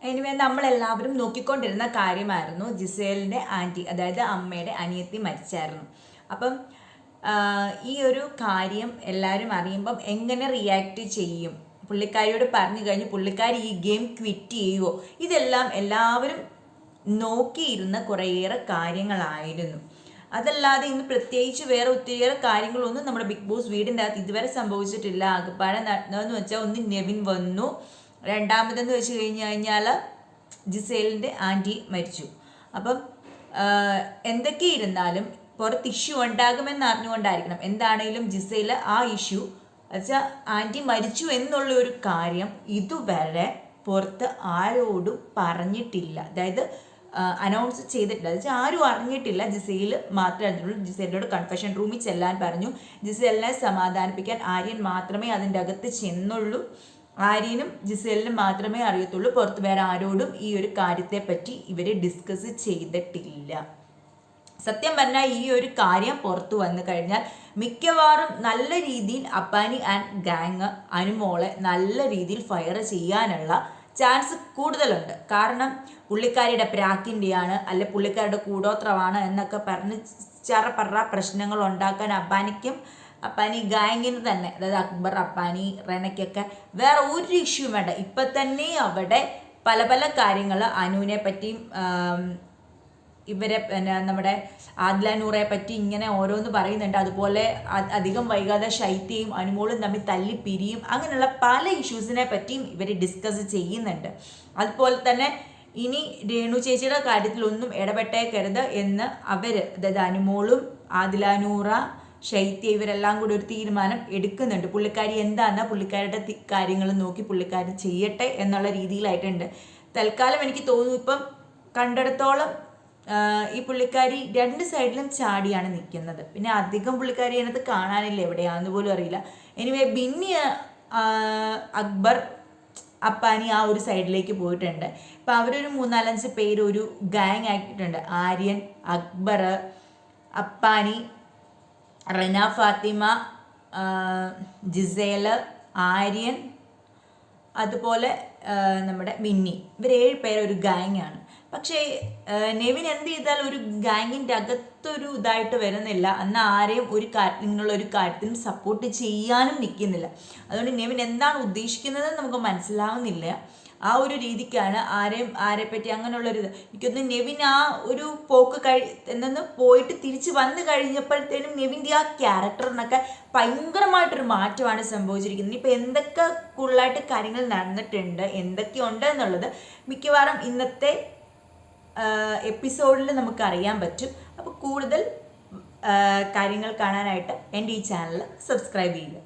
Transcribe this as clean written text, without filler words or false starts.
Anyway നമ്മളെല്ലാവരും നോക്കിക്കൊണ്ടിരുന്ന കാര്യമായിരുന്നു ജിസേലിൻ്റെ anti, അതായത് അമ്മയുടെ അനിയത്തി മരിച്ചായിരുന്നു. അപ്പം ഈ ഒരു കാര്യം എല്ലാവരും അറിയുമ്പം എങ്ങനെ റിയാക്ട് ചെയ്യും, പുള്ളിക്കാരിയോട് പറഞ്ഞു കഴിഞ്ഞ് പുള്ളിക്കാരി ഈ ഗെയിം ക്വിറ്റ് ചെയ്യുമോ, ഇതെല്ലാം എല്ലാവരും നോക്കിയിരുന്ന കുറേയേറെ കാര്യങ്ങളായിരുന്നു. അതല്ലാതെ ഇന്ന് പ്രത്യേകിച്ച് വേറെ ഒത്തിരിയേറെ കാര്യങ്ങളൊന്നും നമ്മുടെ ബിഗ് ബോസ് വീടിൻ്റെ അകത്ത് ഇതുവരെ സംഭവിച്ചിട്ടില്ല. ആകപ്പാടെ നടന്നതെന്ന് വെച്ചാൽ ഒന്ന് നെവിൻ വന്നു, രണ്ടാമതെന്ന് വെച്ച് കഴിഞ്ഞാൽ ജിസേലിൻ്റെ ആൻറ്റി മരിച്ചു. അപ്പം എന്തൊക്കെ ഇരുന്നാലും പുറത്ത് ഇഷ്യൂ ഉണ്ടാകുമെന്ന് അറിഞ്ഞുകൊണ്ടായിരിക്കണം എന്താണേലും ജിസേൽ ആ ഇഷ്യൂ വെച്ചാൽ ആൻറ്റി മരിച്ചു എന്നുള്ള ഒരു കാര്യം ഇതുവരെ പുറത്ത് ആരോടും പറഞ്ഞിട്ടില്ല. അതായത് അനൗൺസ് ചെയ്തിട്ടില്ല, വെച്ചാൽ ആരും അറിഞ്ഞിട്ടില്ല. ജിസേൽ മാത്രമേ അറിഞ്ഞുള്ളൂ. ജിസേലിനോട് കൺഫെഷൻ റൂമിൽ ചെല്ലാൻ പറഞ്ഞു. ജിസേലിനെ സമാധാനിപ്പിക്കാൻ ആര്യൻ മാത്രമേ അതിൻ്റെ അകത്ത് ചെന്നുള്ളൂ. ആര്യനും ജിസേലിനും മാത്രമേ അറിയത്തുള്ളൂ. പുറത്ത് വേറെ ആരോടും ഈ ഒരു കാര്യത്തെപ്പറ്റി ഇവർ ഡിസ്കസ് ചെയ്തിട്ടില്ല. സത്യം പറഞ്ഞാൽ ഈ ഒരു കാര്യം പുറത്തു വന്നു കഴിഞ്ഞാൽ മിക്കവാറും നല്ല രീതിയിൽ അപ്പാനി ആൻഡ് ഗാങ് അനുമോളെ നല്ല രീതിയിൽ ഫയർ ചെയ്യാനുള്ള ചാൻസ് കൂടുതലുണ്ട്. കാരണം പുള്ളിക്കാരിയുടെ പ്രാക്കിൻ്റെയാണ്, അല്ലെ പുള്ളിക്കാരുടെ കൂടോത്രമാണ് എന്നൊക്കെ പറഞ്ഞ് ചറപ്പറ പ്രശ്നങ്ങൾ ഉണ്ടാക്കാൻ അപ്പാനി ഗാങ്ങിന് തന്നെ, അതായത് അക്ബർ, അപ്പാനി, റെനയ്ക്കൊക്കെ വേറെ ഒരു ഇഷ്യൂ വേണ്ട. ഇപ്പം തന്നെ അവിടെ പല പല കാര്യങ്ങൾ അനുവിനെ പറ്റിയും ഇവരെ നമ്മുടെ ആദില നൂറെ പറ്റി ഇങ്ങനെ ഓരോന്ന് പറയുന്നുണ്ട്. അതുപോലെ അധികം വൈകാതെ ശൈത്യയും അനുമോളും തമ്മിൽ തല്ലിപ്പിരിയും, അങ്ങനെയുള്ള പല ഇഷ്യൂസിനെ പറ്റിയും ഇവർ ഡിസ്കസ് ചെയ്യുന്നുണ്ട്. അതുപോലെ തന്നെ ഇനി രേണു ചേച്ചിയുടെ കാര്യത്തിലൊന്നും ഇടപെട്ടേക്കരുത് എന്ന് അവർ, അതായത് അനുമോളും ആദില നൂറ, ശൈത്യ ഇവരെല്ലാം കൂടി ഒരു തീരുമാനം എടുക്കുന്നുണ്ട്. പുള്ളിക്കാരി എന്താണെന്ന് പുള്ളിക്കാരുടെ കാര്യങ്ങൾ നോക്കി പുള്ളിക്കാരി ചെയ്യട്ടെ എന്നുള്ള രീതിയിലായിട്ടുണ്ട്. തൽക്കാലം എനിക്ക് തോന്നുന്നു ഇപ്പം കണ്ടിടത്തോളം ഈ പുള്ളിക്കാരി രണ്ട് സൈഡിലും ചാടിയാണ് നിൽക്കുന്നത്. പിന്നെ അധികം പുള്ളിക്കാരി അതിനകത്ത് കാണാനില്ല, എവിടെയാണെന്ന് പോലും അറിയില്ല. എനിവേ ബിന്നി, അക്ബർ, അപ്പാനി ആ ഒരു സൈഡിലേക്ക് പോയിട്ടുണ്ട്. ഇപ്പം അവരൊരു 3-4-5 പേര് ഒരു ഗാങ് ആക്കിയിട്ടുണ്ട്. ആര്യൻ, അക്ബർ, അപ്പാനി, റെന ഫാത്തിമ, ജിസേല്, ആര്യൻ, അതുപോലെ നമ്മുടെ ബിന്നി, ഇവർ 7 പേര് ഒരു ഗാങ് ആണ്. പക്ഷേ നെവിൻ എന്ത് ചെയ്താൽ ഒരു ഗാങ്ങിൻ്റെ അകത്തൊരു ഇതായിട്ട് വരുന്നില്ല. എന്നാൽ ആരെയും ഇങ്ങനെയുള്ള ഒരു കാര്യത്തിനും സപ്പോർട്ട് ചെയ്യാനും നിൽക്കുന്നില്ല. അതുകൊണ്ട് നെവിൻ എന്താണ് ഉദ്ദേശിക്കുന്നത് നമുക്ക് മനസ്സിലാവുന്നില്ല. ആ ഒരു രീതിക്കാണ് ആരെപ്പറ്റി അങ്ങനെയുള്ളൊരിത്. എനിക്കൊന്ന് നെവിൻ ആ ഒരു പോക്ക് എന്നൊന്ന് പോയിട്ട് തിരിച്ച് വന്നു കഴിഞ്ഞപ്പോഴത്തേനും നെവിൻ്റെ ആ ക്യാരക്ടറിനൊക്കെ ഭയങ്കരമായിട്ടൊരു മാറ്റമാണ് സംഭവിച്ചിരിക്കുന്നത്. ഇപ്പം എന്തൊക്കെ കൂടുതലായിട്ട് കാര്യങ്ങൾ നടന്നിട്ടുണ്ട്, എന്തൊക്കെയുണ്ട് എന്നുള്ളത് മിക്കവാറും ഇന്നത്തെ എപ്പിസോഡിൽ നമുക്ക് അറിയാൻ പറ്റും. അപ്പോൾ കൂടുതൽ കാര്യങ്ങൾ കാണാനായിട്ട് എൻ്റെ ഈ ചാനൽ സബ്സ്ക്രൈബ് ചെയ്യുക.